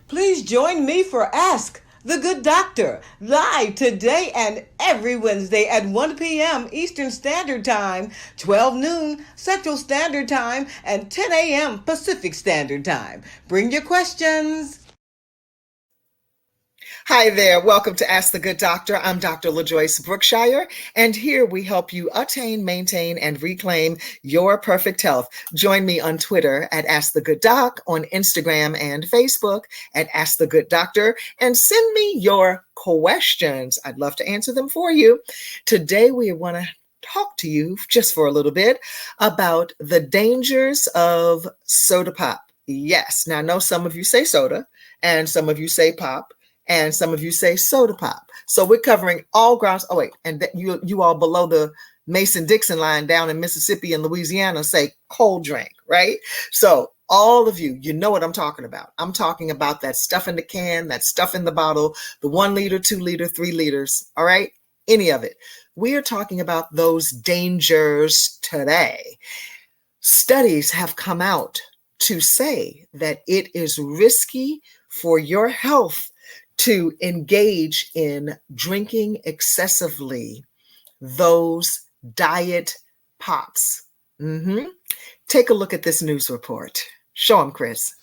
Please join me for Ask the Good Doctor, live today and every Wednesday at 1 p.m. Eastern Standard Time, 12 noon Central Standard Time, and 10 a.m. Pacific Standard Time. Bring your questions. Hi there. Welcome to Ask the Good Doctor. I'm Dr. LaJoyce Brookshire, and here we help you attain, maintain, and reclaim your perfect health. Join me on Twitter at Ask the Good Doc, on Instagram and Facebook at Ask the Good Doctor, and send me your questions. I'd love to answer them for you. Today, we want to talk to you just for a little bit about the dangers of soda pop. Yes. Now, I know some of you say soda, and some of you say pop, and some of you say soda pop. So we're covering all grounds. Oh, wait. And you all below the Mason-Dixon line down in Mississippi and Louisiana say cold drink, right? So all of you, you know what I'm talking about. I'm talking about that stuff in the can, that stuff in the bottle, the 1 liter, 2 liter, 3 liters. All right. Any of it. We are talking about those dangers today. Studies have come out to say that it is risky for your health to engage in drinking excessively those diet pops. Take a look at this news report. Show them, Chris.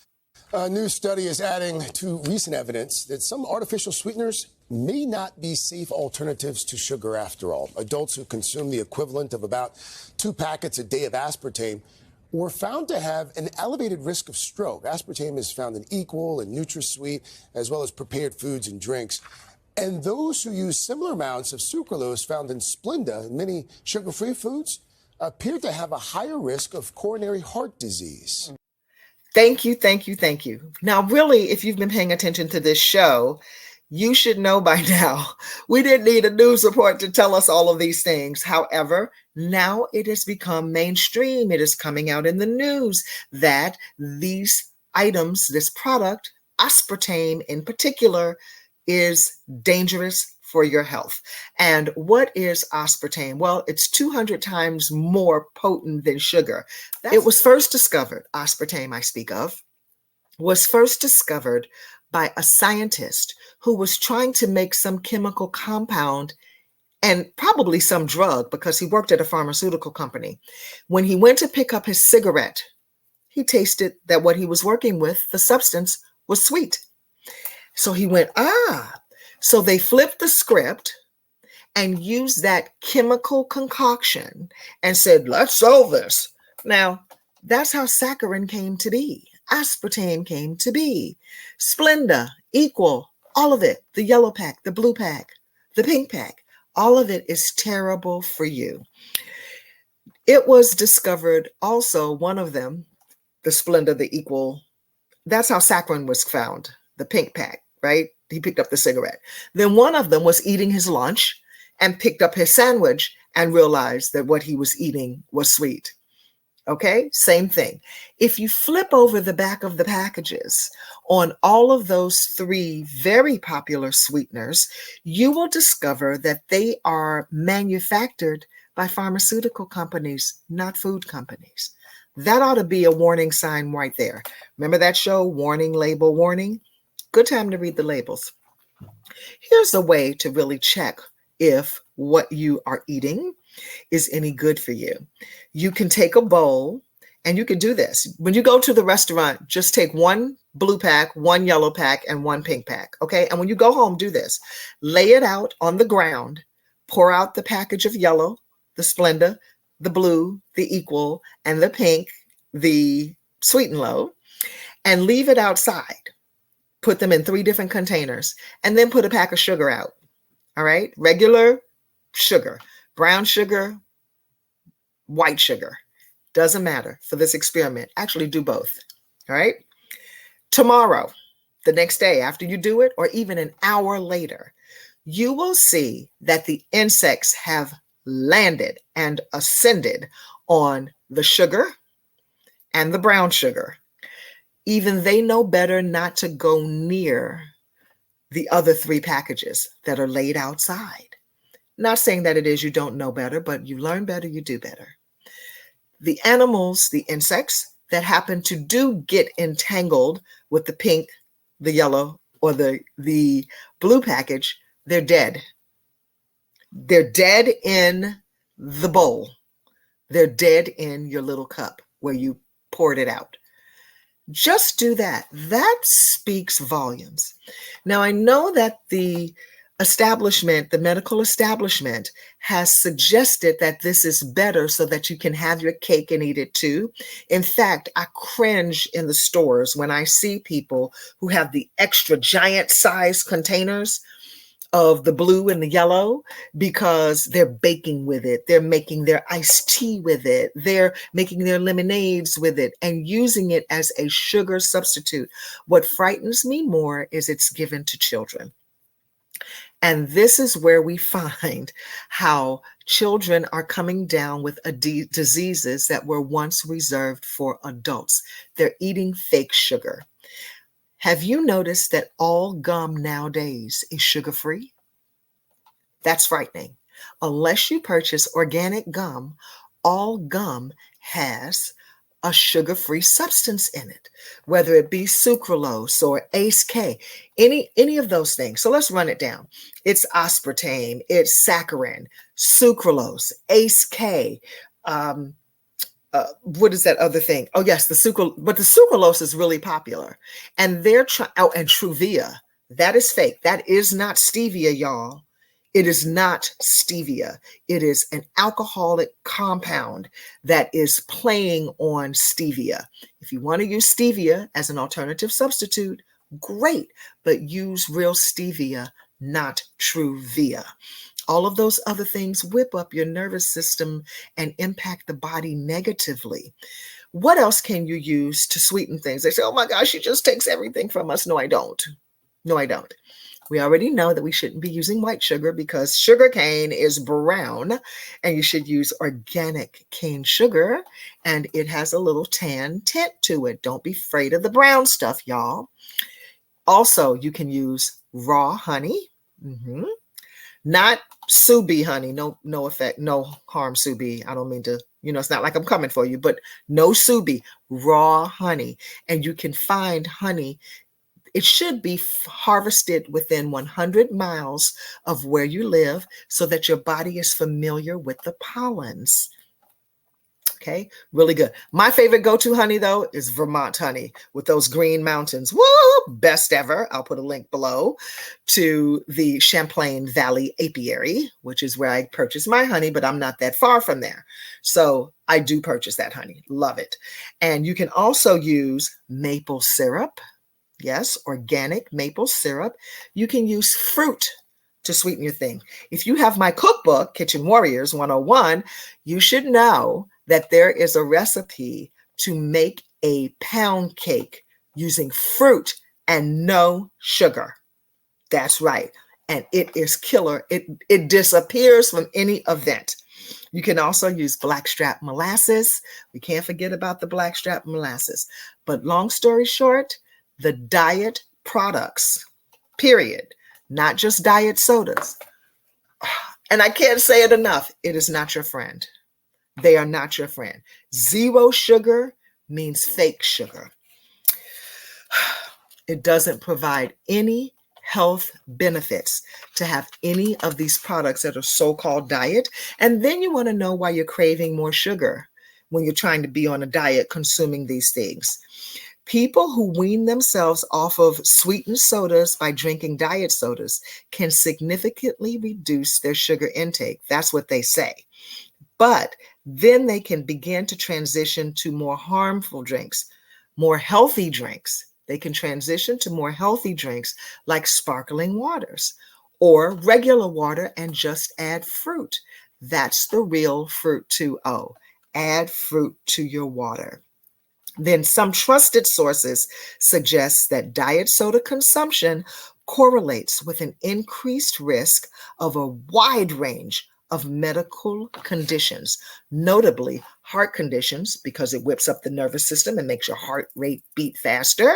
A new study is adding to recent evidence that some artificial sweeteners may not be safe alternatives to sugar after all. Adults who consume the equivalent of about 2 packets a day of aspartame were found to have an elevated risk of stroke. Aspartame is found in Equal and NutraSweet, as well as prepared foods and drinks. And those who use similar amounts of sucralose found in Splenda and many sugar-free foods appear to have a higher risk of coronary heart disease. Thank you, thank you, thank you. Now, really, if you've been paying attention to this show, you should know by now, we didn't need a news report to tell us all of these things. However, now it has become mainstream. It is coming out in the news that these items, this product, aspartame in particular, is dangerous for your health. And what is aspartame? Well, it's 200 times more potent than sugar. It was first discovered, aspartame I speak of, was first discovered by a scientist who was trying to make some chemical compound and probably some drug because he worked at a pharmaceutical company. When he went to pick up his cigarette, he tasted that what he was working with, the substance, was sweet. So he went, So they flipped the script and used that chemical concoction and said, let's solve this. Now, that's how saccharin came to be. Aspartame came to be. Splenda, Equal, all of it, the yellow pack, the blue pack, the pink pack, all of it is terrible for you. It was discovered also, one of them, the Splenda, the Equal, that's how saccharin was found, the pink pack, right? He picked up the cigarette. Then one of them was eating his lunch and picked up his sandwich and realized that what he was eating was sweet. Okay, same thing. If you flip over the back of the packages on all of those 3 very popular sweeteners, you will discover that they are manufactured by pharmaceutical companies, not food companies. That ought to be a warning sign right there. Remember that show, Warning, Label, Warning? Good time to read the labels. Here's a way to really check if what you are eating is any good for you. You can take a bowl, and you can do this. When you go to the restaurant, just take 1 blue pack, 1 yellow pack, and 1 pink pack, okay? And when you go home, do this. Lay it out on the ground, pour out the package of yellow, the Splenda, the blue, the Equal, and the pink, the Sweet and Low, and leave it outside. Put them in 3 different containers, and then put a pack of sugar out, all right? Regular sugar. Brown sugar, white sugar, doesn't matter for this experiment. Actually do both, all right? Tomorrow, the next day after you do it, or even an hour later, you will see that the insects have landed and ascended on the sugar and the brown sugar. Even they know better not to go near the other 3 packages that are laid outside. Not saying that it is you don't know better, but you learn better, you do better. The animals, the insects that happen to do get entangled with the pink, the yellow or the blue package, they're dead. They're dead in the bowl. They're dead in your little cup where you poured it out. Just do that. That speaks volumes. Now, I know that the medical establishment, has suggested that this is better so that you can have your cake and eat it too. In fact, I cringe in the stores when I see people who have the extra giant size containers of the blue and the yellow, because they're baking with it. They're making their iced tea with it. They're making their lemonades with it and using it as a sugar substitute. What frightens me more is it's given to children. And this is where we find how children are coming down with diseases that were once reserved for adults. They're eating fake sugar. Have you noticed that all gum nowadays is sugar-free? That's frightening. Unless you purchase organic gum, all gum has a sugar-free substance in it, whether it be sucralose or ACE K, any of those things. So let's run it down. It's aspartame, it's saccharin, sucralose, ACE K. What is that other thing? Oh yes, the sucralose is really popular, and they're trying. Oh, and Truvia, that is fake. That is not stevia, y'all. It is not stevia. It is an alcoholic compound that is playing on stevia. If you want to use stevia as an alternative substitute, great, but use real stevia, not Truvia. All of those other things whip up your nervous system and impact the body negatively. What else can you use to sweeten things? They say, oh my gosh, she just takes everything from us. No, I don't. No, I don't. We already know that we shouldn't be using white sugar because sugar cane is brown, and you should use organic cane sugar, and it has a little tan tint to it. Don't be afraid of the brown stuff, y'all. Also, you can use raw honey. Not sous vide honey. No effect, no harm, sous vide. I don't mean to, it's not like I'm coming for you, but no sous vide, raw honey. And you can find honey. It should be harvested within 100 miles of where you live so that your body is familiar with the pollens. Okay, really good. My favorite go-to honey, though, is Vermont honey with those green mountains. Woo! Best ever. I'll put a link below to the Champlain Valley Apiary, which is where I purchase my honey, but I'm not that far from there. So I do purchase that honey. Love it. And you can also use maple syrup. Yes, organic maple syrup. You can use fruit to sweeten your thing. If you have my cookbook, Kitchen Warriors 101, you should know that there is a recipe to make a pound cake using fruit and no sugar. That's right. And it is killer. It disappears from any event. You can also use blackstrap molasses. We can't forget about the blackstrap molasses. But long story short, the diet products, period, not just diet sodas. And I can't say it enough. It is not your friend. They are not your friend. Zero sugar means fake sugar. It doesn't provide any health benefits to have any of these products that are so-called diet. And then you want to know why you're craving more sugar when you're trying to be on a diet consuming these things. People who wean themselves off of sweetened sodas by drinking diet sodas can significantly reduce their sugar intake. That's what they say. But then they can begin to transition to more harmful drinks, more healthy drinks. They can transition to more healthy drinks like sparkling waters or regular water and just add fruit. That's the real Fruit 2.0. Add fruit to your water. Then some trusted sources suggest that diet soda consumption correlates with an increased risk of a wide range of medical conditions, notably heart conditions, because it whips up the nervous system and makes your heart rate beat faster,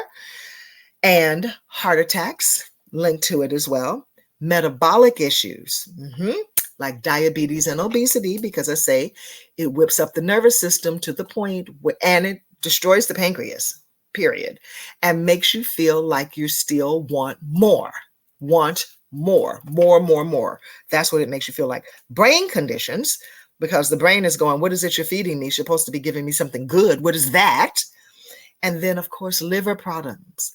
and heart attacks linked to it as well, metabolic issues, like diabetes and obesity, because I say it whips up the nervous system to the point where, and it destroys the pancreas. period, and makes you feel like you still want more. Want more, more, more, more. That's what it makes you feel like. Brain conditions, because the brain is going, what is it you're feeding me? You're supposed to be giving me something good. What is that? And then, of course, liver problems,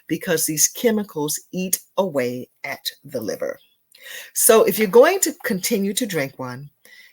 because these chemicals eat away at the liver. So if you're going to continue to drink one,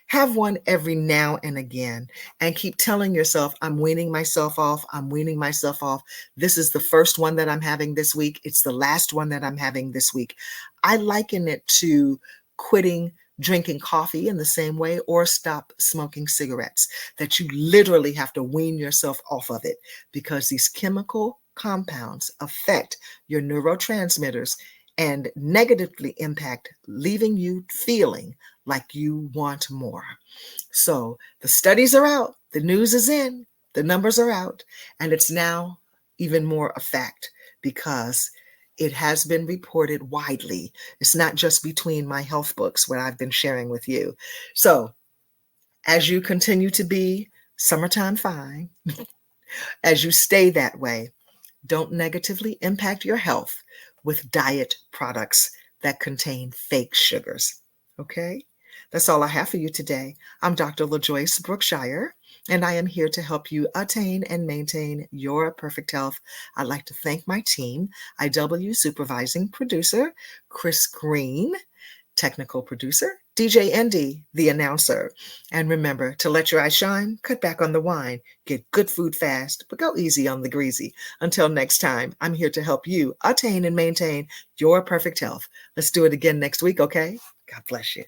have one every now and again, and keep telling yourself, I'm weaning myself off. I'm weaning myself off. This is the first one that I'm having this week. It's the last one that I'm having this week. I liken it to quitting drinking coffee in the same way, or stop smoking cigarettes, that you literally have to wean yourself off of it, because these chemical compounds affect your neurotransmitters and negatively impact, leaving you feeling like you want more. So the studies are out, the news is in, the numbers are out, and it's now even more a fact, because it has been reported widely. It's not just between my health books, what I've been sharing with you. So as you continue to be summertime fine, as you stay that way, don't negatively impact your health with diet products that contain fake sugars. Okay? That's all I have for you today. I'm Dr. LaJoyce Brookshire, and I am here to help you attain and maintain your perfect health. I'd like to thank my team, IW supervising producer, Chris Green, technical producer, DJ Indy, the announcer. And remember to let your eyes shine, cut back on the wine, get good food fast, but go easy on the greasy. Until next time, I'm here to help you attain and maintain your perfect health. Let's do it again next week, okay? God bless you.